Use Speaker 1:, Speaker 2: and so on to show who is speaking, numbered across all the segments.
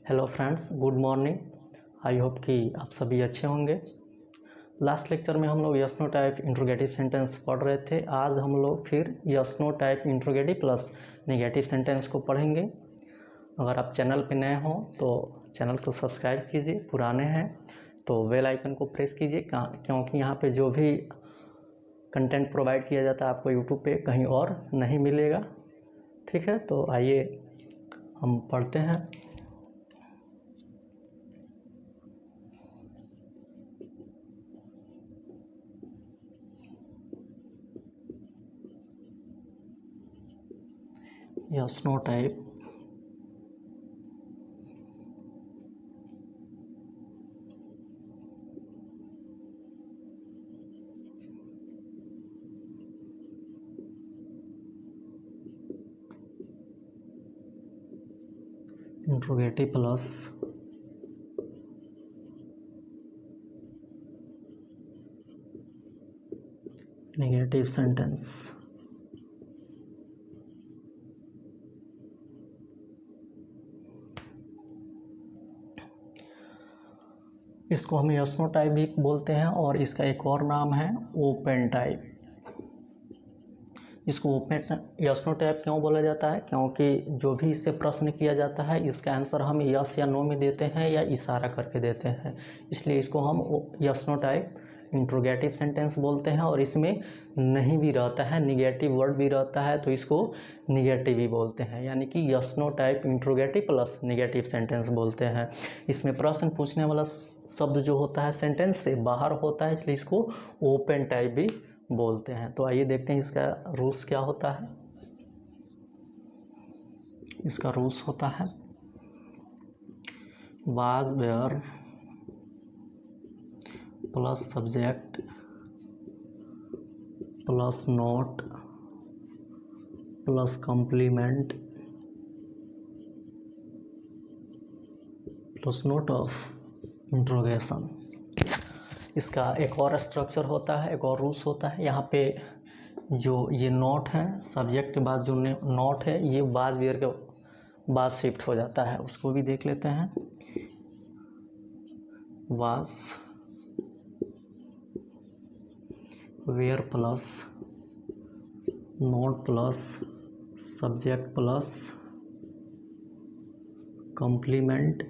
Speaker 1: Hello friends, good morning. I hope कि आप सभी अच्छे होंगे। लास्ट लेक्चर में हम लोग yes no type interrogative sentence पढ़ रहे थे। आज हम लोग फिर yes no type interrogative plus negative sentence को पढ़ेंगे। अगर आप चैनल पे नए हों तो चैनल को सब्सक्राइब कीजिए, पुराने हैं तो बेल आइकन को प्रेस कीजिए, क्योंकि यहाँ पे जो भी कंटेंट प्रोवाइड किया जाता है आपको यूट्यूब पे कहीं और नहीं मिलेगा। ठीक है, तो आइए हम पढ़ते हैं। Yes no type interrogative plus negative sentence. इसको हम यस नो टाइप भी बोलते हैं और इसका एक और नाम है ओपन टाइप। इसको ओपन यस नो टाइप क्यों बोला जाता है? क्योंकि जो भी इससे प्रश्न किया जाता है इसका आंसर हम यस या नो में देते हैं या इशारा करके देते हैं, इसलिए इसको हम yes no type interrogative sentence बोलते हैं। और इसमें नहीं भी रहता है, निगेटिव वर्ड भी रहता है, तो इसको निगेटिव ही बोलते हैं, यानी कि yes no type interrogative plus negative sentence बोलते हैं। इसमें प्रश्न पूछने वाला शब्द जो होता है सेंटेंस से बाहर होता है, इसलिए इसको ओपन टाइप भी बोलते हैं। तो आइए देखते हैं इसका रूल्स क्या होता है। इसका रूल्स होता है was were plus subject plus not plus complement plus note of interrogation. इसका एक और स्ट्रक्चर होता है, एक और रूल्स होता है। यहाँ पे जो ये नोट है, सब्जेक्ट के बाद जो नोट है ये वाज वेयर के बाद शिफ्ट हो जाता है, उसको भी देख लेते हैं। Was were plus not plus subject plus complement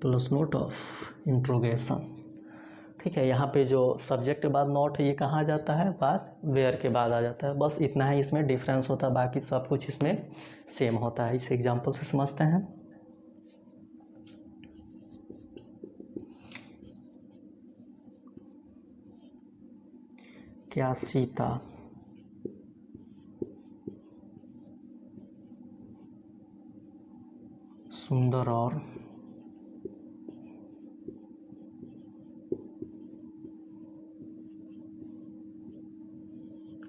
Speaker 1: plus note of interrogation. ठीक है, यहाँ पे जो सब्जेक्ट के बाद नोट है ये कहाँ आ जाता है? वाज वेयर के बाद आ जाता है। बस इतना ही इसमें डिफरेंस होता है, बाकी सब कुछ इसमें सेम होता है। इस एग्जांपल से समझते हैं। क्या सीता सुंदर और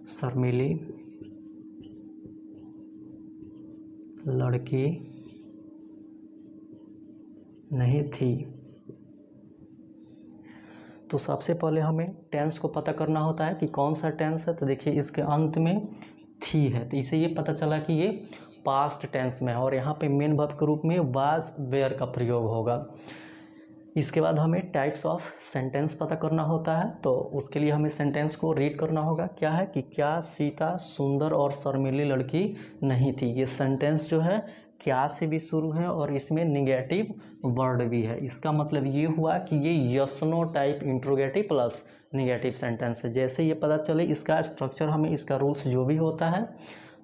Speaker 1: शर्मीली लड़की नहीं थी? तो सबसे पहले हमें टेंस को पता करना होता है कि कौन सा टेंस है। तो देखिए इसके अंत में थी है, तो इसे ये पता चला कि ये पास्ट टेंस में है और यहाँ पे मेन वर्ब के रूप में वाज वेयर का प्रयोग होगा। इसके बाद हमें टाइप्स ऑफ सेंटेंस पता करना होता है, तो उसके लिए हमें सेंटेंस को रीड करना होगा। क्या है कि क्या सीता सुंदर और शर्मीली लड़की नहीं थी। ये सेंटेंस जो है क्या से भी शुरू है और इसमें निगेटिव वर्ड भी है। इसका मतलब ये हुआ कि ये yes no type interrogative plus negative sentence है। जैसे ये पता चले इसका स्ट्रक्चर, हमें इसका रूल्स जो भी होता है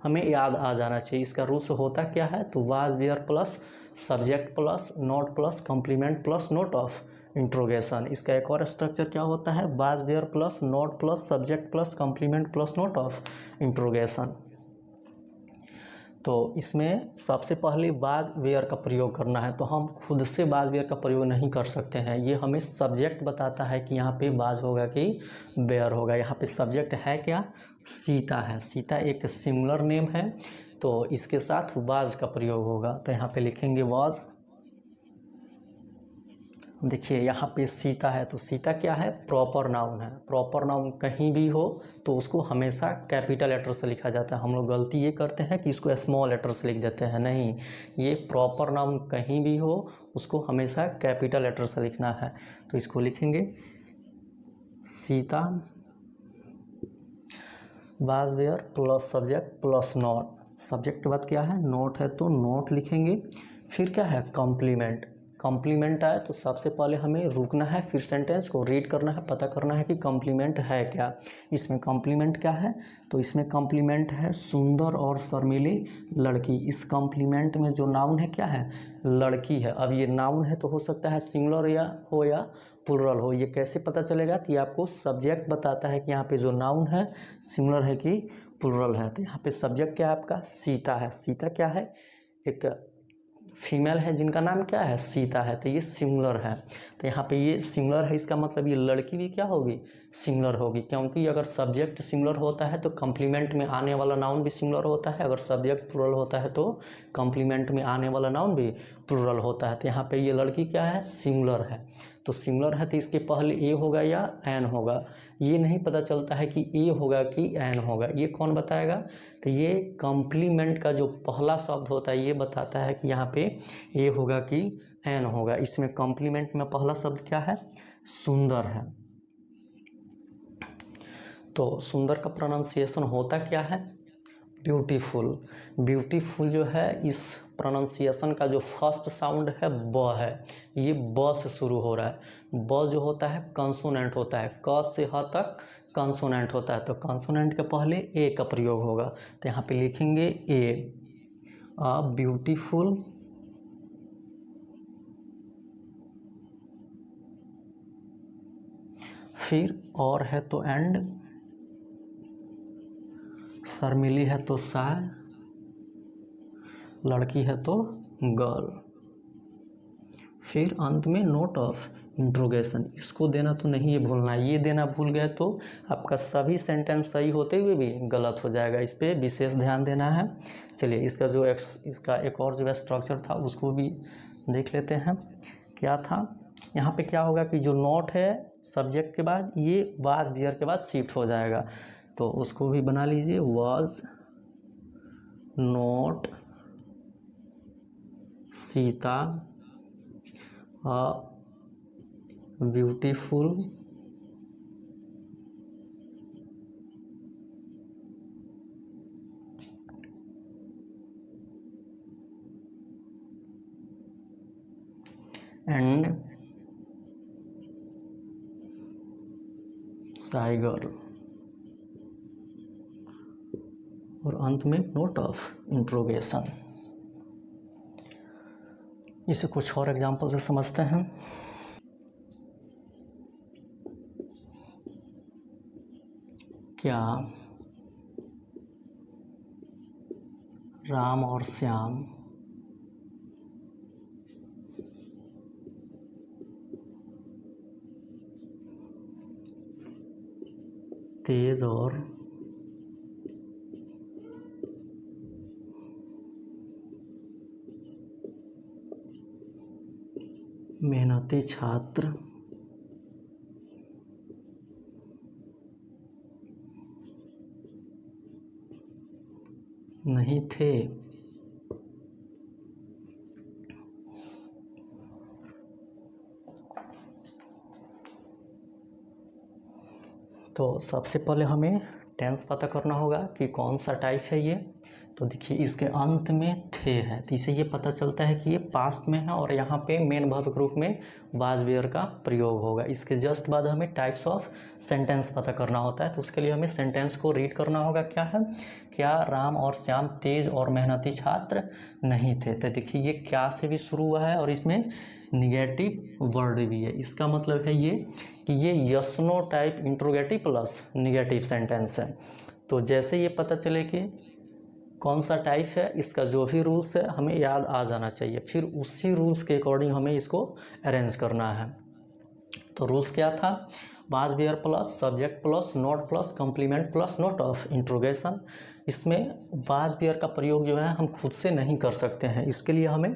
Speaker 1: हमें याद आ जाना चाहिए। इसका रूल्स होता क्या है? तो was were plus subject plus not plus complement plus note of interrogation. इसका एक और स्ट्रक्चर क्या होता है? Was were plus not plus subject plus complement plus note of interrogation. तो इसमें सबसे पहले वाज वेयर का प्रयोग करना है, तो हम खुद से वाज वेयर का प्रयोग नहीं कर सकते हैं। ये हमें सब्जेक्ट बताता है कि यहाँ पे वाज होगा कि वेयर होगा। यहाँ पे सब्जेक्ट है क्या? सीता है। सीता एक सिंगुलर नेम है, तो इसके साथ वाज का प्रयोग होगा। तो यहाँ पे लिखेंगे वाज देखिए यहाँ पे सीता है, तो सीता क्या है, प्रॉपर नाउन है। प्रॉपर नाउन कहीं भी हो तो उसको हमेशा कैपिटल लेटर से लिखा जाता है। हम लोग गलती ये करते हैं कि इसको स्मॉल लेटर से लिख देते हैं, नहीं, ये प्रॉपर नाउन कहीं भी हो उसको हमेशा कैपिटल लेटर से लिखना है। तो इसको लिखेंगे Sita was there plus subject plus not. Subject के बाद क्या है, नोट है, तो नोट लिखेंगे। फिर क्या है, कॉम्प्लीमेंट। कॉम्प्लीमेंट आए तो सबसे पहले हमें रुकना है, फिर सेंटेंस को रीड करना है, पता करना है कि कॉम्प्लीमेंट है क्या। इसमें कॉम्प्लीमेंट क्या है, तो इसमें कॉम्प्लीमेंट है सुंदर और शर्मीली लड़की। इस कॉम्प्लीमेंट में जो नाउन है क्या है, लड़की है। अब ये नाउन है तो हो सकता है सिंगुलर या प्लुरल हो। ये कैसे पता चलेगा, तो ये आपको सब्जेक्ट बताता है कि यहाँ पे जो नाउन है सिंगुलर है कि प्लुरल है। तो यहाँ पे सब्जेक्ट क्या है आपका, सीता है। सीता क्या है, एक फीमेल है जिनका नाम क्या है, सीता है, तो ये सिंगुलर है। तो यहाँ पे ये सिंगुलर है, इसका मतलब ये लड़की भी क्या होगी, सिंगुलर होगी। क्योंकि अगर सब्जेक्ट सिंगुलर होता है तो कॉम्प्लीमेंट में आने वाला नाउन भी सिंगुलर होता है, अगर सब्जेक्ट प्लुरल होता है तो कॉम्प्लीमेंट में आने वाला नाउन भी प्लुरल होता है। तो यहाँ पे ये लड़की क्या है, सिंगुलर है। तो सिंगुलर है तो इसके पहले ए होगा या एन होगा, ये नहीं पता चलता है कि ए होगा कि एन होगा, ये कौन बताएगा। तो ये कॉम्प्लीमेंट का जो पहला शब्द होता है ये बताता है कि यहाँ पे ए होगा कि एन होगा। इसमें कॉम्प्लीमेंट में पहला शब्द क्या है, सुंदर है। तो सुंदर का प्रोनाउंसिएशन होता क्या है, ब्यूटीफुल। ब्यूटीफुल जो है इस प्रोनाउंसिएशन का जो फर्स्ट साउंड है ब है, ये ब से शुरू हो रहा है। ब जो होता है कंसोनेंट होता है, क से ह तक कंसोनेंट होता है, तो कंसोनेंट के पहले ए का प्रयोग होगा। तो यहाँ पे लिखेंगे ए, अ ब्यूटीफुल फिर और है तो एंड, शर्मिली है तो शाय, लड़की है तो गर्ल, फिर अंत में नोट ऑफ इंट्रोगेशन। इसको देना तो नहीं, ये भूलना, ये देना भूल गए तो आपका सभी सेंटेंस सही होते हुए भी गलत हो जाएगा। इस पर विशेष ध्यान देना है। चलिए इसका जो इसका एक और जो स्ट्रक्चर था उसको भी देख लेते हैं। क्या था, यहाँ पे क्या होगा कि जो नोट है सब्जेक्ट के बाद ये वाज बियर के बाद शिफ्ट हो जाएगा, तो उसको भी बना लीजिए, was note Sita a beautiful and shy girl, और अंत में नोट ऑफ इंट्रोगेशन। इसे कुछ और एग्जाम्पल से समझते हैं। क्या राम और श्याम तेज और मेहनती छात्र नहीं थे। तो सबसे पहले हमें टेंस पता करना होगा कि कौन सा टाइप है ये। तो देखिए इसके अंत में थे है, तो इसे ये पता चलता है कि ये पास्ट में है और यहाँ पे मेन वर्ब ग्रुप में वाज वेयर का प्रयोग होगा। इसके जस्ट बाद हमें टाइप्स ऑफ सेंटेंस पता करना होता है, तो उसके लिए हमें सेंटेंस को रीड करना होगा। क्या है, क्या राम और श्याम तेज और मेहनती छात्र नहीं थे। तो देखिए ये क्या से भी शुरू हुआ है और इसमें निगेटिव वर्ड भी है। इसका मतलब है ये कि ये yes no type interrogative plus negative sentence है। तो जैसे ये पता चले कि कौन सा टाइप है, इसका जो भी रूल्स है हमें याद आ जाना चाहिए, फिर उसी रूल्स के अकॉर्डिंग हमें इसको अरेंज करना है। तो रूल्स क्या था, was were plus subject plus not plus complement plus note of interrogation. इसमें वाज वेयर का प्रयोग जो है हम खुद से नहीं कर सकते हैं, इसके लिए हमें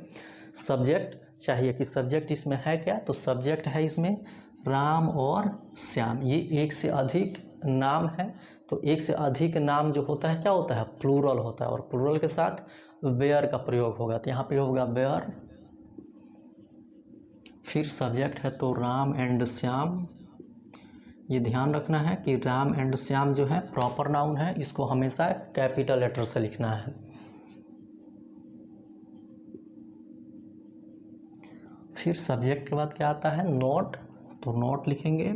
Speaker 1: सब्जेक्ट चाहिए कि सब्जेक्ट इसमें है क्या, तो सब्जेक्ट है इसमें राम और श्याम। ये एक से अधिक नाम है, तो एक से अधिक नाम जो होता है क्या होता है, प्लूरल होता है, और प्लूरल के साथ वेयर का प्रयोग होगा। तो यहाँ पे होगा वेयर, फिर सब्जेक्ट है तो राम एंड श्याम। ये ध्यान रखना है कि राम एंड श्याम जो है प्रॉपर नाउन है, इसको हमेशा कैपिटल लेटर से लिखना है। फिर सब्जेक्ट के बाद क्या आता है, नोट, तो नोट लिखेंगे।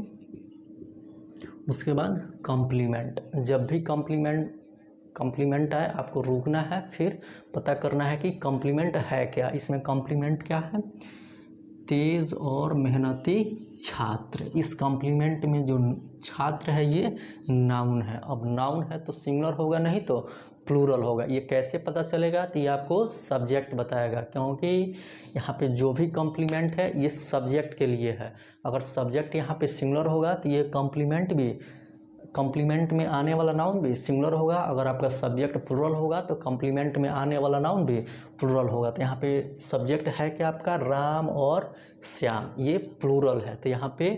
Speaker 1: उसके बाद कॉम्प्लीमेंट, जब भी कॉम्प्लीमेंट आए आपको रुकना है, फिर पता करना है कि कॉम्प्लीमेंट है क्या। इसमें कॉम्प्लीमेंट क्या है, तेज और मेहनती छात्र। इस कॉम्प्लीमेंट में जो छात्र है ये नाउन है। अब नाउन है तो सिंगुलर होगा, नहीं तो प्लूरल होगा। ये कैसे पता चलेगा, तो ये आपको सब्जेक्ट बताएगा, क्योंकि यहाँ पे जो भी कॉम्प्लीमेंट है ये सब्जेक्ट के लिए है। अगर सब्जेक्ट यहाँ पे सिंगुलर होगा तो ये कॉम्प्लीमेंट में आने वाला नाउन भी सिंगुलर होगा। अगर आपका सब्जेक्ट प्लूरल होगा तो कॉम्प्लीमेंट में आने वाला नाउन भी प्लूरल होगा। तो यहाँ पे सब्जेक्ट है कि आपका राम और श्याम, ये प्लूरल है। तो यहाँ पे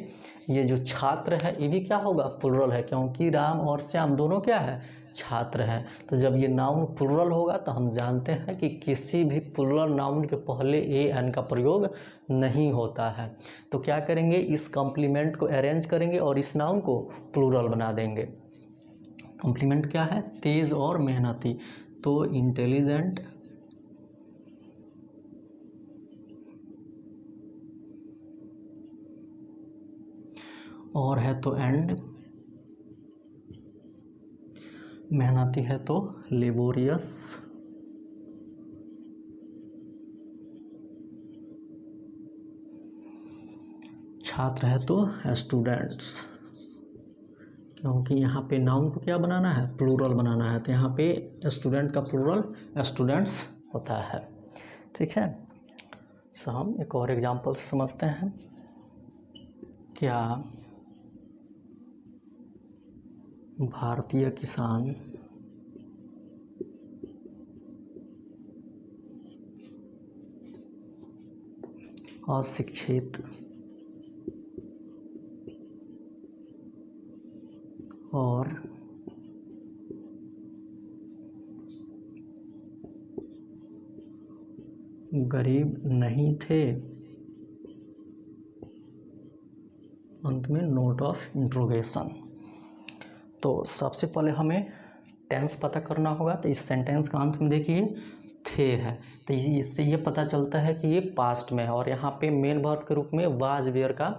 Speaker 1: ये जो छात्र है ये भी क्या होगा, प्लूरल है, क्योंकि राम और श्याम दोनों क्या है, छात्र है। तो जब ये नाउन प्लूरल होगा तो हम जानते हैं कि किसी भी प्लूरल नाउन के पहले ए एन का प्रयोग नहीं होता है। तो क्या करेंगे, इस कॉम्प्लीमेंट को अरेंज करेंगे और इस नाउन को प्लूरल बना देंगे। कॉम्प्लीमेंट क्या है, तेज और मेहनती, तो इंटेलिजेंट, और है तो एंड, मेहनती है तो लेबोरियस, छात्र है तो स्टूडेंट्स, क्योंकि यहाँ पे नाउन को क्या बनाना है, प्लूरल बनाना है। तो यहाँ पे स्टूडेंट का प्लूरल स्टूडेंट्स होता है। ठीक है, सो हम एक और एग्जांपल से समझते हैं। क्या भारतीय किसान अशिक्षित और गरीब नहीं थे? अंत में नोट ऑफ इंट्रोगेशन। तो सबसे पहले हमें टेंस पता करना होगा। तो इस सेंटेंस का अंत में देखिए थे है, तो इससे ये पता चलता है कि ये पास्ट में है, और यहाँ पे मेन वर्ब के रूप में वाज वेयर का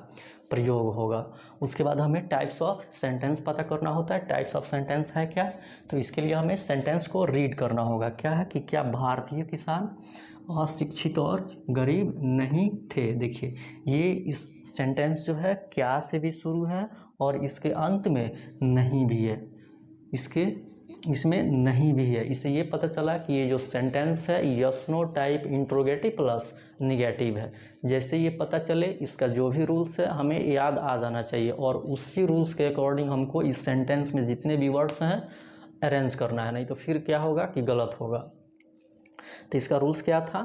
Speaker 1: प्रयोग होगा। उसके बाद हमें टाइप्स ऑफ सेंटेंस पता करना होता है। टाइप्स ऑफ सेंटेंस है क्या, तो इसके लिए हमें सेंटेंस को रीड करना होगा। क्या है कि क्या भारतीय किसान अशिक्षित और गरीब नहीं थे। देखिए ये इस सेंटेंस जो है क्या से भी शुरू है और इसके अंत में नहीं भी है, इसमें नहीं भी है। इससे ये पता चला कि ये जो सेंटेंस है yes no type interrogative plus negative है। जैसे ये पता चले, इसका जो भी रूल्स है हमें याद आ जाना चाहिए, और उसी रूल्स के अकॉर्डिंग हमको इस सेंटेंस में जितने भी वर्ड्स हैं अरेंज करना है, नहीं तो फिर क्या होगा कि गलत होगा। तो इसका रूल्स क्या था,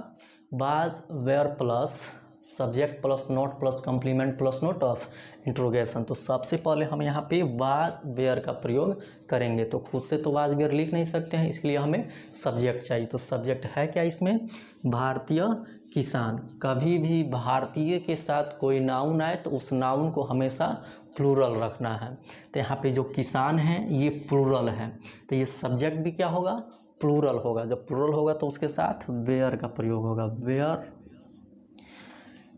Speaker 1: was were plus subject plus not plus complement plus note of interrogation. तो सबसे पहले हम यहाँ पे वाज वेयर का प्रयोग करेंगे। तो खुद से तो वाज वेयर लिख नहीं सकते हैं, इसलिए हमें सब्जेक्ट चाहिए। तो सब्जेक्ट है क्या इसमें, भारतीय किसान। कभी भी भारतीय के साथ कोई नाउन आए तो उस नाउन को हमेशा प्लूरल रखना है। तो यहाँ पे जो किसान है ये प्लूरल है, तो ये सब्जेक्ट भी क्या होगा, प्लूरल होगा। जब प्लूरल होगा तो उसके साथ वेयर का प्रयोग होगा। वेयर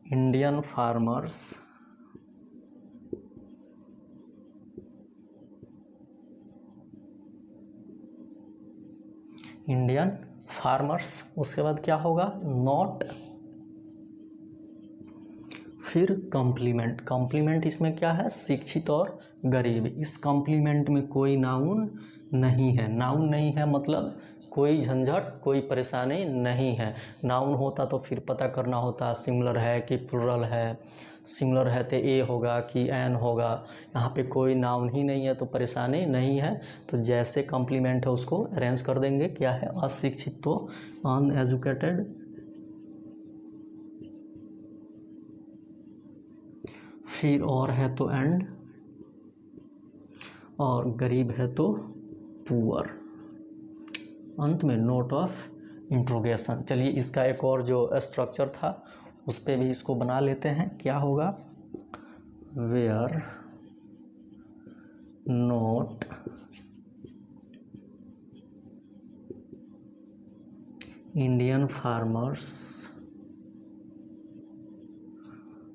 Speaker 1: इंडियन फार्मर्स उसके बाद क्या होगा, नॉट, फिर कॉम्प्लीमेंट इसमें क्या है, शिक्षित और गरीब। इस कॉम्प्लीमेंट में कोई नाउन नहीं है। नाउन नहीं है मतलब कोई झंझट कोई परेशानी नहीं है। नाउन होता तो फिर पता करना होता सिंगुलर है कि प्लूरल है। सिंगुलर है तो ए होगा कि एन होगा। यहाँ पे कोई नाउन ही नहीं है तो परेशानी नहीं है। तो जैसे कॉम्प्लीमेंट है उसको अरेंज कर देंगे। क्या है, अशिक्षित तो अनएजुकेटेड फिर और है तो एंड, और गरीब है तो पुअर, अंत में नोट ऑफ इंट्रोगेशन। चलिए इसका एक और जो स्ट्रक्चर था उस पर भी इसको बना लेते हैं। क्या होगा, were not Indian farmers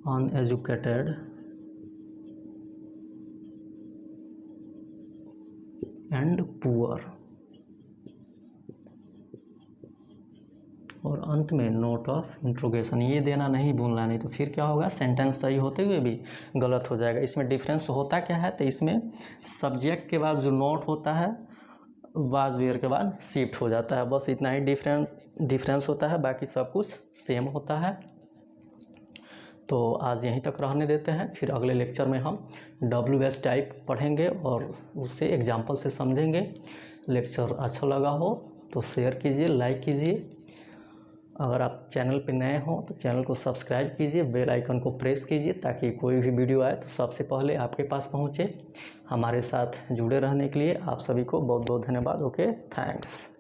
Speaker 1: uneducated and poor, और अंत में नोट ऑफ इंट्रोगेशन। ये देना नहीं भूलना, नहीं तो फिर क्या होगा, सेंटेंस सही होते हुए भी गलत हो जाएगा। इसमें डिफरेंस होता क्या है, तो इसमें सब्जेक्ट के बाद जो नोट होता है वाज वेयर के बाद शिफ्ट हो जाता है, बस इतना ही डिफरेंस होता है, बाकी सब कुछ सेम होता है। तो आज यहीं तक रहने देते हैं, फिर अगले लेक्चर में हम WH टाइप पढ़ेंगे और उससे एग्जाम्पल से समझेंगे। लेक्चर अच्छा लगा हो तो शेयर कीजिए, लाइक कीजिए। अगर आप चैनल पे नए हो तो चैनल को सब्सक्राइब कीजिए, बेल आइकन को प्रेस कीजिए ताकि कोई भी वीडियो आए तो सबसे पहले आपके पास पहुंचे। हमारे साथ जुड़े रहने के लिए आप सभी को बहुत बहुत धन्यवाद। Okay, thanks.